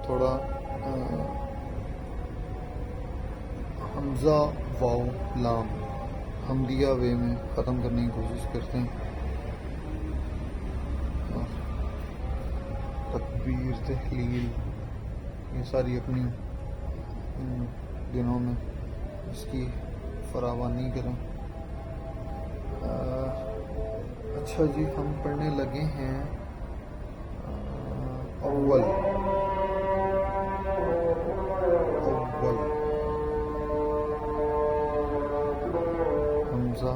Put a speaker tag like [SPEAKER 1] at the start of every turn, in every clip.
[SPEAKER 1] تھوڑا حمزہ واو لام حمدیہ وے میں ختم کرنے کی کوشش کرتے ہیں. تکبیر تحلیل یہ ساری اپنی دنوں میں اس کی فراوانی کریں. اچھا جی، ہم پڑھنے لگے ہیں اول حمزہ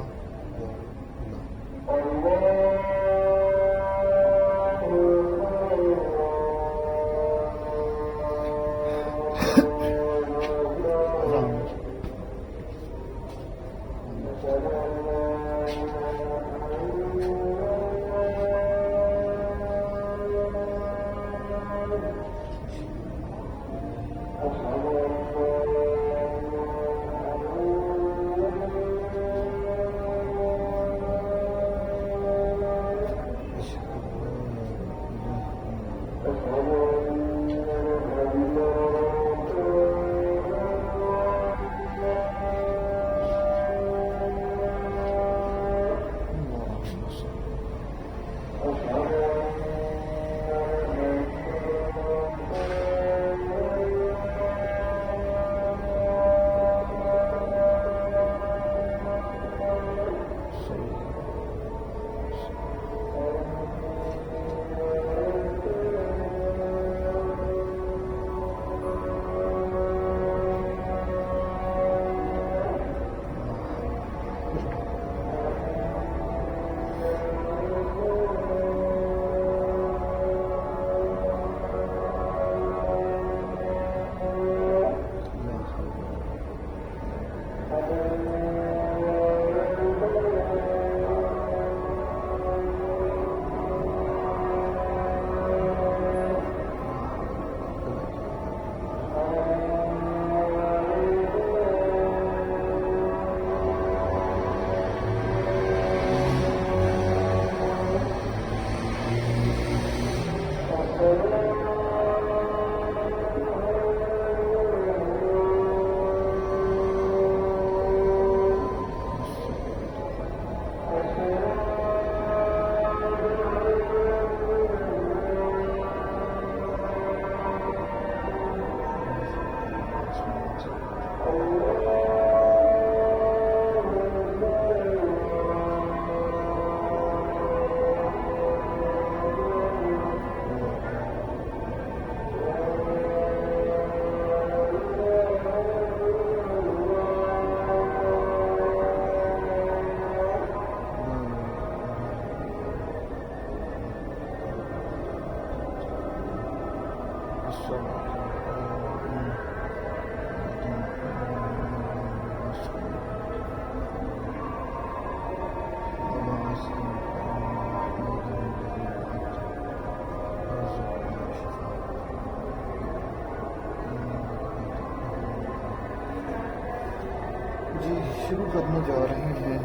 [SPEAKER 1] شروع کرنے جا رہے ہیں.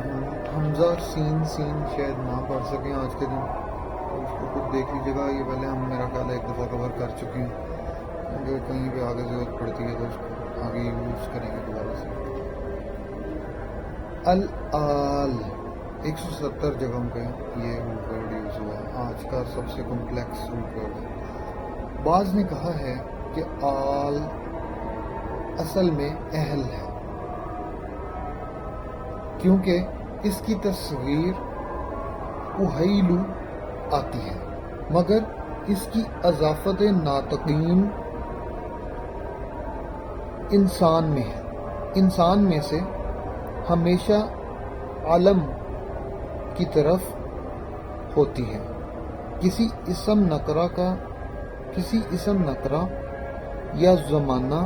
[SPEAKER 1] حمزہ سین شاید نہ پڑھ سکیں آج کے دن، اس کو خود دیکھ لیجیے گا. یہ پہلے ہم میرا خیال ہے ایک دفعہ کور کر چکے ہیں. اگر کہیں پہ آگے ضرورت پڑتی ہے تو اس کو آگے یوز کریں گے دوبارہ سے. الآل 170 جگہوں پہ یہ روٹ ورڈ یوز ہوا ہے. آج کا سب سے کمپلیکس روٹ ورڈ ہے. بعض نے کہا ہے کہ آل اصل میں اہل ہے، کیونکہ اس کی تصغیر اہیلو آتی ہے، مگر اس کی اضافت ناطقین انسان میں ہے. انسان میں سے ہمیشہ علم کی طرف ہوتی ہے. کسی اسم نکرہ یا زمانہ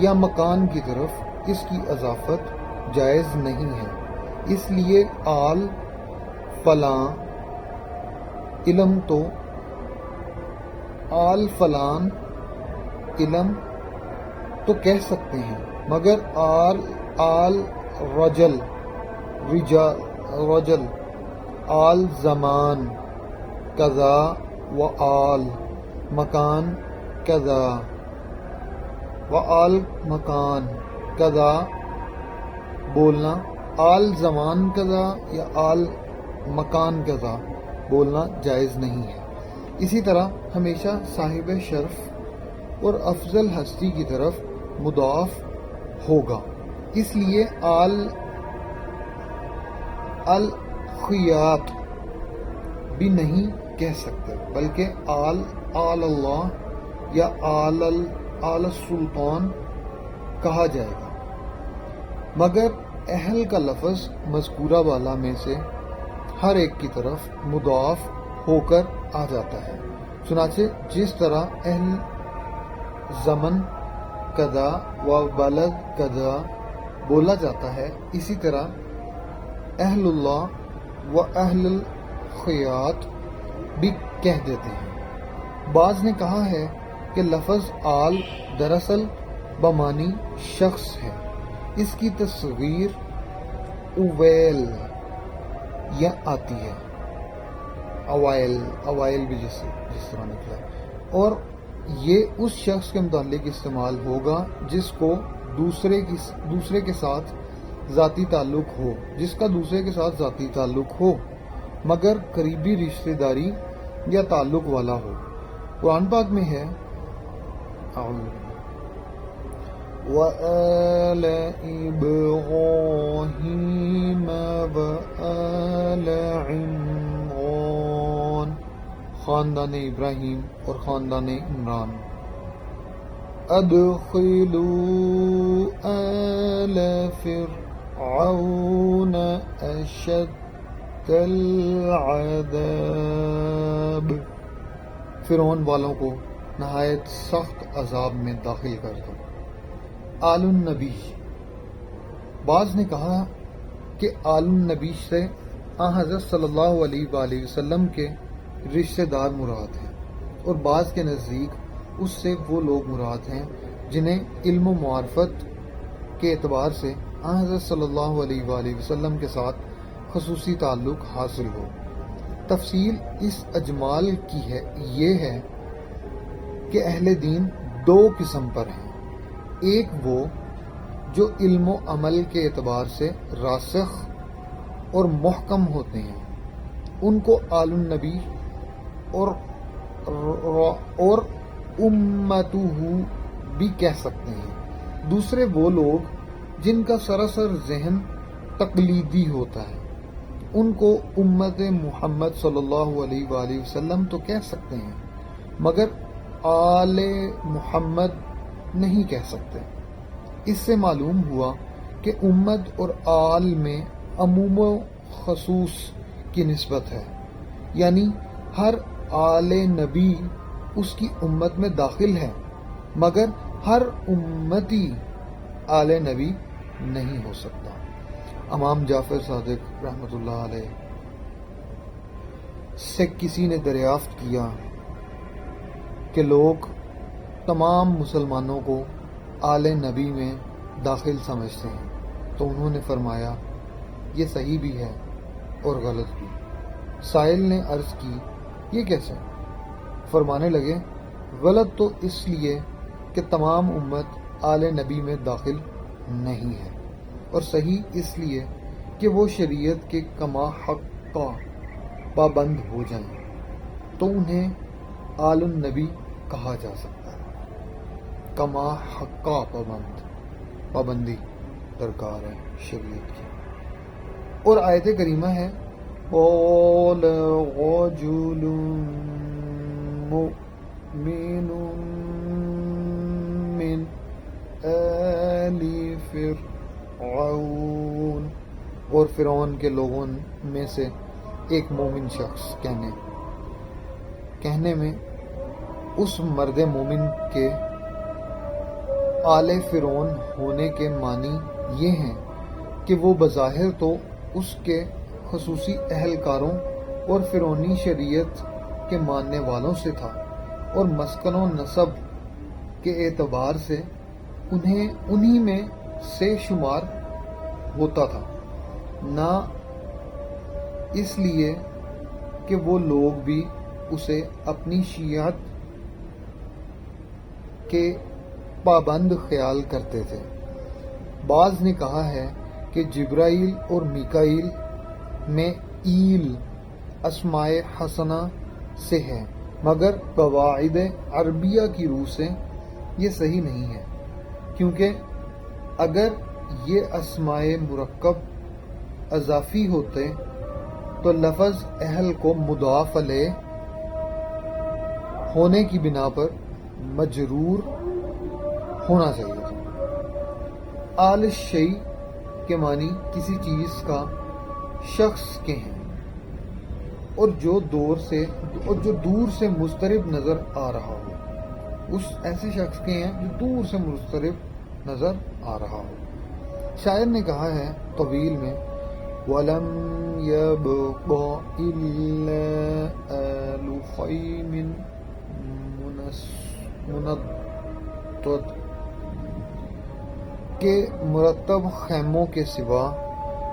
[SPEAKER 1] یا مکان کی طرف اس کی اضافت جائز نہیں ہے. اس لیے آل فلاں علم تو کہہ سکتے ہیں، مگر آل رجل آل زمان قضا و آل مکان کذا و آل مکان کذا بولنا، آل زمان کذا یا آل مکان کذا بولنا جائز نہیں ہے۔ اسی طرح ہمیشہ صاحب شرف اور افضل ہستی کی طرف مضاف ہوگا، اس لیے آل الخیاط بھی نہیں کہہ سکتے، بلکہ آل اللہ یا آل السلطان کہا جائے گا، مگر اہل کا لفظ مذکورہ والا میں سے ہر ایک کی طرف مضاف ہو کر آ جاتا ہے۔ چنانچہ جس طرح اہل زمن کذا و بلد کذا بولا جاتا ہے، اسی طرح اہل اللہ و اہل الخیاط بھی کہہ دیتے ہیں۔ بعض نے کہا ہے کہ لفظ آل دراصل بمانی شخص ہے، اس کی تصغیر اویل یا آتی ہے، اوائل بھی جس طرح نکلا، اور یہ اس شخص کے متعلق استعمال ہوگا جس کو دوسرے کے ساتھ ذاتی تعلق ہو، جس کا دوسرے کے ساتھ ذاتی تعلق ہو مگر قریبی رشتہ داری یا تعلق والا ہو۔ قرآن پاک میں ہے وَآلَ إِبْرَاهِيمَ وَآلَ عِمْرَانَ، خاندان ابراہیم اور خاندان عمران۔ أَدْخِلُوا آلَ فِرْعَوْنَ أَشَدَّ الْعَذَابِ، فرعون والوں کو نہایت سخت عذاب میں داخل کر دو۔ آل النبی، بعض نے کہا کہ آل النبی سے حضرت صلی اللہ علیہ وآلہ وسلم کے رشتہ دار مراد ہیں، اور بعض کے نزدیک اس سے وہ لوگ مراد ہیں جنہیں علم و معرفت کے اعتبار سے حضرت صلی اللہ علیہ وآلہ وسلم کے ساتھ خصوصی تعلق حاصل ہو۔ تفصیل اس اجمال کی یہ ہے کہ اہل دین دو قسم پر ہیں، ایک وہ جو علم و عمل کے اعتبار سے راسخ اور محکم ہوتے ہیں، ان کو آل النبی اور امتہ بھی کہہ سکتے ہیں۔ دوسرے وہ لوگ جن کا سراسر ذہن تقلیدی ہوتا ہے، ان کو امت محمد صلی اللہ علیہ وآلہ وسلم تو کہہ سکتے ہیں مگر آل محمد نہیں کہہ سکتے۔ اس سے معلوم ہوا کہ امت اور آل میں عموم و خصوص کی نسبت ہے، یعنی ہر آل نبی اس کی امت میں داخل ہے مگر ہر امتی آل نبی نہیں ہو سکتا۔ امام جعفر صادق رحمۃ اللہ علیہ سے کسی نے دریافت کیا کہ لوگ تمام مسلمانوں کو آل نبی میں داخل سمجھتے ہیں، تو انہوں نے فرمایا یہ صحیح بھی ہے اور غلط بھی۔ سائل نے عرض کی یہ کیسے؟ فرمانے لگے غلط تو اس لیے کہ تمام امت آل نبی میں داخل نہیں ہے، اور صحیح اس لیے کہ وہ شریعت کے کما حق پابند ہو جائیں تو انہیں آل النبی کہا جا سکتا ہے۔ کما حق پابندی درکار ہے شریعت کی۔ اور آیت کریمہ ہے قَالَ رَجُلٌ مُؤْمِنٌ مِّنْ آلِ فرعون، اور فرعون کے لوگوں میں سے ایک مومن شخص کہنے میں اس مرد مومن کے آل فرعون ہونے کے معنی یہ ہیں کہ وہ بظاہر تو اس کے خصوصی اہلکاروں اور فرعونی شریعت کے ماننے والوں سے تھا، اور مسکن و نسب کے اعتبار سے انہی میں سے شمار ہوتا تھا، نہ اس لیے کہ وہ لوگ بھی اسے اپنی شیعت کے پابند خیال کرتے تھے۔ بعض نے کہا ہے کہ جبرائیل اور میکائیل میں ایل اسماء حسنہ سے ہے، مگر قواعد عربیہ کی روح سے یہ صحیح نہیں ہے، کیونکہ اگر یہ اسماء مرکب اضافی ہوتے تو لفظ اہل کو مضاف الیہ ہونے کی بنا پر مجرور ہونا چاہیے تھا۔ آل شیء کے معنی کسی چیز کا شخص کے ہیں اور جو دور سے مضطرب نظر آ رہا ہو، اس ایسے شخص کے ہیں جو دور سے مضطرب نظر آ رہا ہو۔ شاعر نے کہا ہے طویل میں وَلَمْ يَبْقَ إِلَّا آلُ خَيْمٍ مُنَضَّدٍ کہ مرتب خیموں کے سوا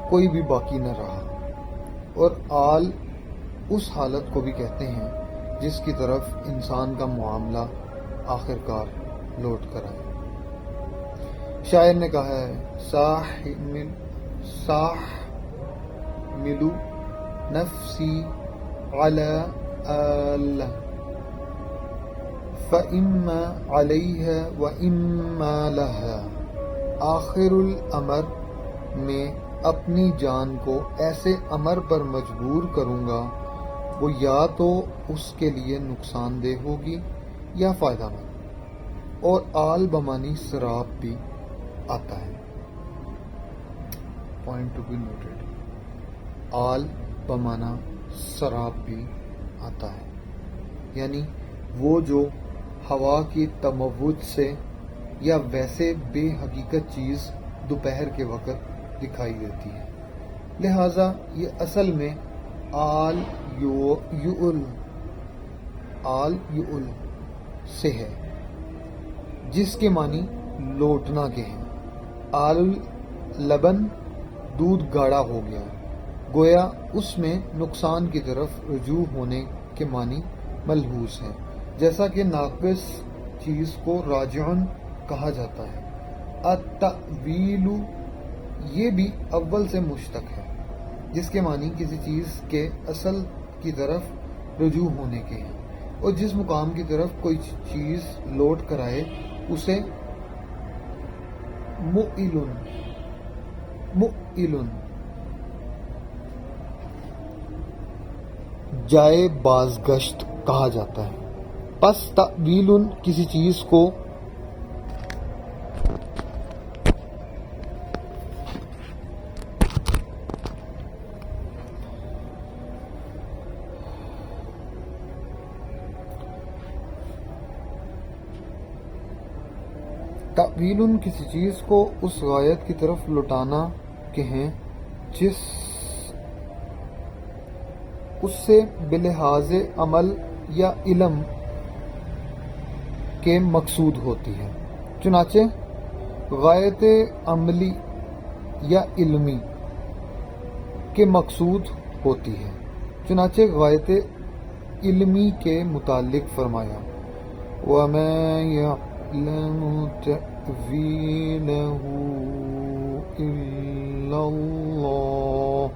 [SPEAKER 1] کوئی بھی باقی نہ رہا، اور آل اس حالت کو بھی کہتے ہیں جس کی طرف انسان کا معاملہ آخر کار لوٹ کر آئے۔ شاعر نے کہا ہے ملو نفسی علی آل فإما علیہ وإما لها، آخر الامر میں اپنی جان کو ایسے امر پر مجبور کروں گا وہ یا تو اس کے لیے نقصان دہ ہوگی یا فائدہ مند۔ اور آل بمانی سراب بھی آتا ہے۔ پوائنٹ ٹو بی نوٹڈ، آل بمانا سراب بھی آتا ہے، یعنی وہ جو ہوا کی تموج سے یا ویسے بے حقیقت چیز دوپہر کے وقت دکھائی دیتی ہے۔ لہذا یہ اصل میں آل یؤل سے ہے، جس کے معنی لوٹنا کے ہیں۔ آل لبن دودھ گاڑھا ہو گیا، گویا اس میں نقصان کی طرف رجوع ہونے کے معنی ملحوظ ہے، جیسا کہ ناقص چیز کو راجعن کہا جاتا ہے۔ التأویل یہ بھی اول سے مشتق ہے، جس کے معنی کسی چیز کے اصل کی طرف رجوع ہونے کے ہیں، اور جس مقام کی طرف کوئی چیز لوٹ کر آئے اسے مؤل جائے بازگشت کہا جاتا ہے۔ پس تأویل کسی چیز کو اس غایت کی طرف لوٹانا کے ہیں جس اس سے بلحاظ عمل یا علم کے مقصود ہوتی ہے، چنانچہ غایت عملی یا علمی کے مقصود ہوتی ہے۔ چنانچہ غایت علمی کے متعلق فرمایا وَمَا يَعْلَمُ تَأْوِيلَهُ إِلَّا اللَّهُ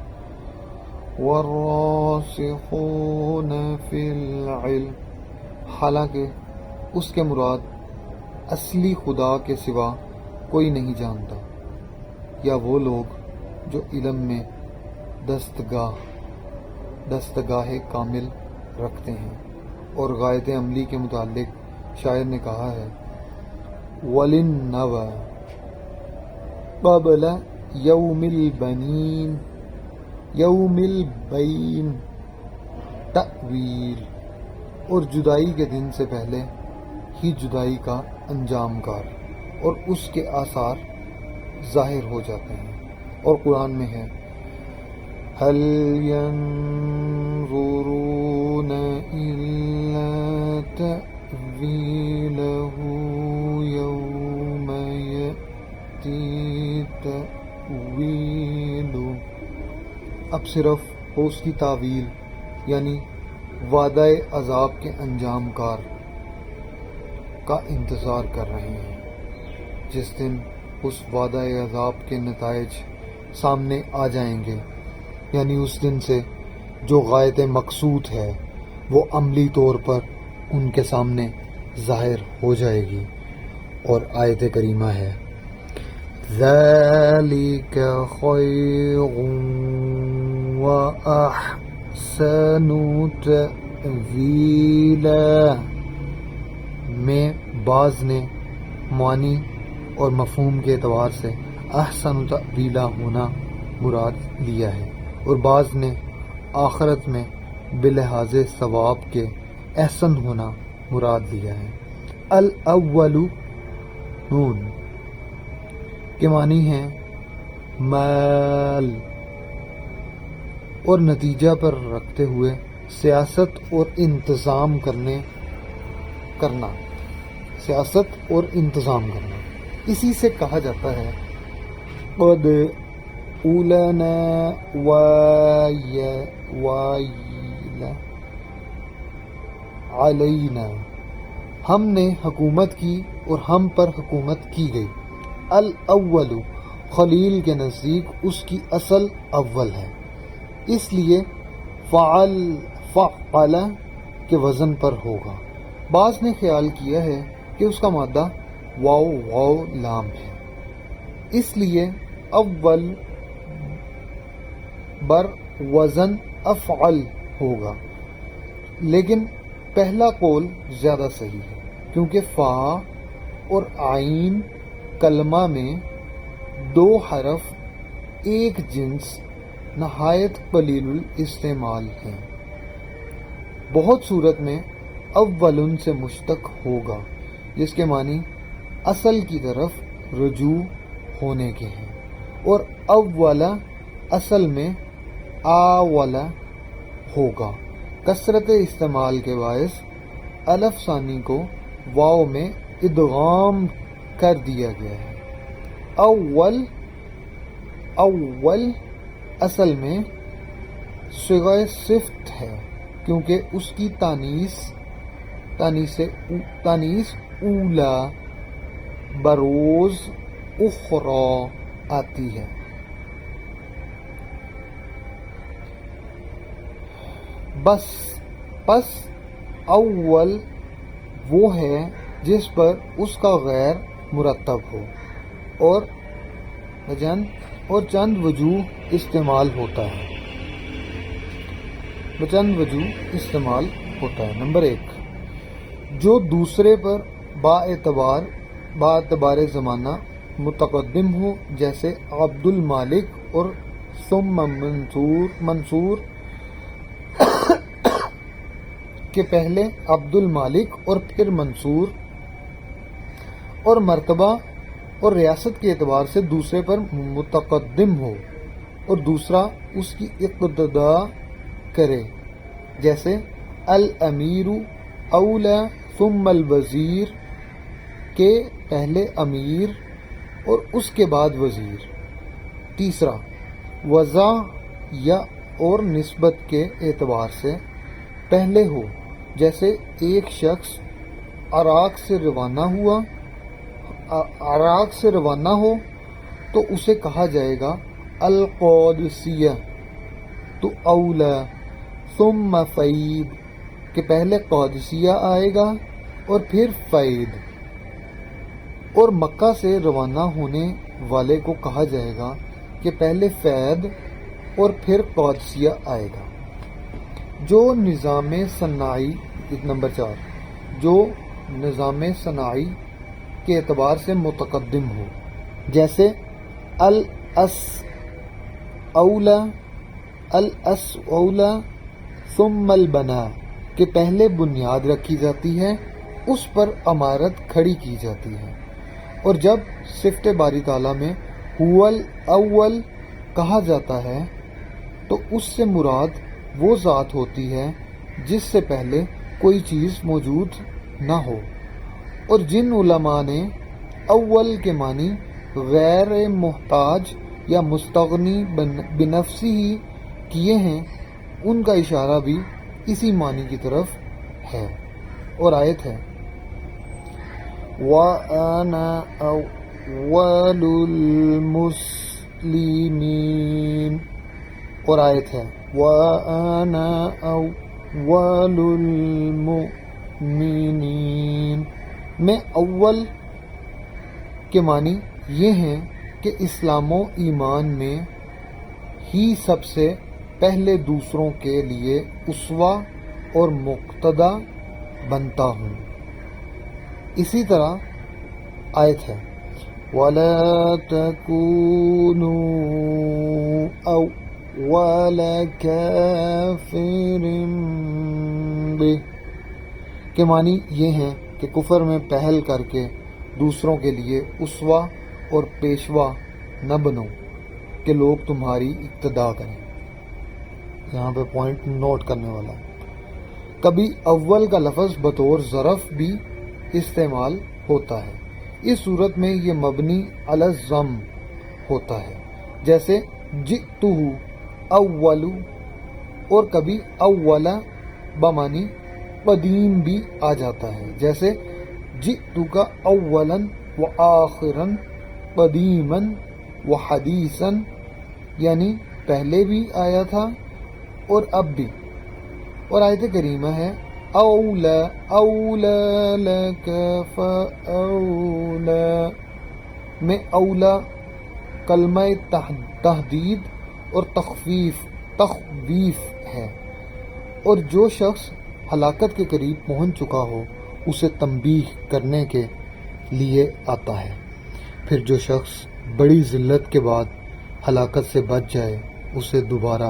[SPEAKER 1] وَالرَّاسِخُونَ فِي الْعِلْمِ، حالانکہ اس کے مراد اصلی خدا کے سوا کوئی نہیں جانتا، یا وہ لوگ جو علم میں دستگاہ کامل رکھتے ہیں۔ اور غایت عملی کے متعلق شاعر نے کہا ہے وَلِلنَّوَى قَبْلَ یوم البین تأویل، اور جدائی کے دن سے پہلے ہی جدائی کا انجام کار اور اس کے آثار ظاہر ہو جاتے ہیں۔ اور قرآن میں ہے هَلْ يَنظُرُونَ إِلَّا تَأْوِيلَهُ يَوْمَ يَأْتِي تَأْوِيلُهُ، اب صرف اس کی تعویل یعنی وعدہ عذاب کے انجام کار کا انتظار کر رہے ہیں، جس دن اس وعدہ عذاب کے نتائج سامنے آ جائیں گے، یعنی اس دن سے جو غایت مقصود ہے وہ عملی طور پر ان کے سامنے ظاہر ہو جائے گی۔ اور آیت کریمہ ہے ذَلِكَ خَيْرٌ وَأَحْسَنُ تَأْوِيلًا میں بعض نے معنی اور مفہوم کے اعتبار سے احسن تأویلا ہونا مراد لیا ہے، اور بعض نے آخرت میں بلحاظ ثواب کے احسن ہونا مراد لیا ہے۔ الاول نون کے معنی ہیں مال، اور نتیجہ پر رکھتے ہوئے سیاست اور انتظام کرنا سیاست اور انتظام کرنا۔ اسی سے کہا جاتا ہے قد اولنا وایل علینا، ہم نے حکومت کی اور ہم پر حکومت کی گئی۔ الاول خلیل کے نزدیک اس کی اصل اول ہے، اس لیے فعل کے وزن پر ہوگا۔ بعض نے خیال کیا ہے کہ اس کا مادہ واو لام ہے، اس لیے اول بر وزن افعل ہوگا، لیکن پہلا قول زیادہ صحیح ہے، کیونکہ فا اور عین کلمہ میں دو حرف ایک جنس نہایت قلیل الاستعمال ہیں۔ بہت صورت میں اولن سے مشتق ہوگا، جس کے معنی اصل کی طرف رجوع ہونے کے ہیں، اور اولا اصل میں آولا ہوگا۔ کثرت استعمال کے باعث الف ثانی کو واو میں ادغام کر دیا گیا ہے۔ اول اصل میں صیغہ صفت ہے، کیونکہ اس کی تانیث اولا بروز اخرى آتی ہے۔ پس اول وہ ہے جس پر اس کا غیر مرتب ہو اور چند وجوہ استعمال ہوتا ہے۔ نمبر 1، جو دوسرے پر با اعتبار زمانہ متقدم ہو، جیسے عبد المالک اور ثم منصور کہ پہلے عبد المالک اور پھر منصور، اور مرتبہ اور ریاست کے اعتبار سے دوسرے پر متقدم ہو اور دوسرا اس کی اقتدا کرے، جیسے الامیر اولا ثم الوزیر کہ پہلے امیر اور اس کے بعد وزیر۔ تیسرا، وضع یا اور نسبت کے اعتبار سے پہلے ہو، جیسے ایک شخص عراق سے روانہ ہو تو اسے کہا جائے گا القادسیہ تو اولا، ثم فید کہ پہلے قادسیہ آئے گا اور پھر فید، اور مکہ سے روانہ ہونے والے کو کہا جائے گا کہ پہلے فید اور پھر قادسیہ آئے گا۔ جو نظام صناعی نمبر 4، جو نظام صناعی کے اعتبار سے متقدم ہو، جیسے الاس اولا ثم البنا کہ پہلے بنیاد رکھی جاتی ہے، اس پر عمارت کھڑی کی جاتی ہے۔ اور جب صفت باری تعالیٰ میں هو الاول کہا جاتا ہے تو اس سے مراد وہ ذات ہوتی ہے جس سے پہلے کوئی چیز موجود نہ ہو، اور جن علماء نے اول کے معنی غیر محتاج یا مستغنی بنفسی ہی کیے ہیں، ان کا اشارہ بھی اسی معنی کی طرف ہے۔ اور آیت ہے وَأَنَا أَوَّلُ الْمُسْلِمِينَ، اور آیت ہے وَأَنَا أَوَّلُ الْمُؤْمِنِينَ میں اول کے معنی یہ ہیں کہ اسلام و ایمان میں ہی سب سے پہلے دوسروں کے لیے اسوہ اور مقتدا بنتا ہوں۔ اسی طرح آیت ہے وَلَا تَكُونُوا أَوَّلَ كَافِرٍ بِهِ کے معنی یہ ہیں کہ کفر میں پہل کر کے دوسروں کے لیے اسوہ اور پیشوا نہ بنو کہ لوگ تمہاری اقتدا کریں۔ یہاں پہ پوائنٹ نوٹ کرنے والا، کبھی اول کا لفظ بطور ظرف بھی استعمال ہوتا ہے، اس صورت میں یہ مبنی علی الضم ہوتا ہے، جیسے جئتہ اول، اور کبھی اول بمعنی قدیم بھی آ جاتا ہے، جیسے جئتک اولا وآخرا قدیما وحدیثا، یعنی پہلے بھی آیا تھا اور اب بھی۔ اور آیت کریمہ ہے اولا اولا لک فاولا میں اولا کلمہ تحدید اور تخویف ہے، اور جو شخص ہلاکت کے قریب پہنچ چکا ہو اسے تنبیہ کرنے کے لیے آتا ہے، پھر جو شخص بڑی ذلت کے بعد ہلاکت سے بچ جائے اسے دوبارہ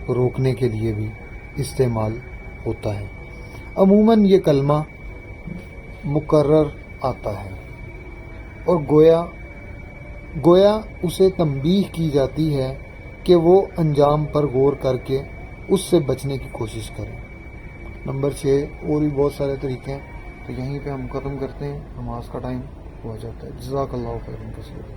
[SPEAKER 1] روکنے کے لیے بھی استعمال ہوتا ہے۔ عموماً یہ کلمہ مکرر آتا ہے اور گویا اسے تنبیہ کی جاتی ہے کہ وہ انجام پر غور کر کے اس سے بچنے کی کوشش کرے۔ نمبر 6 اور بھی بہت سارے طریقے ہیں، تو یہیں پہ ہم ختم کرتے ہیں، نماز کا ٹائم ہو جاتا ہے۔ جزاک اللہ خیرا کثیرا۔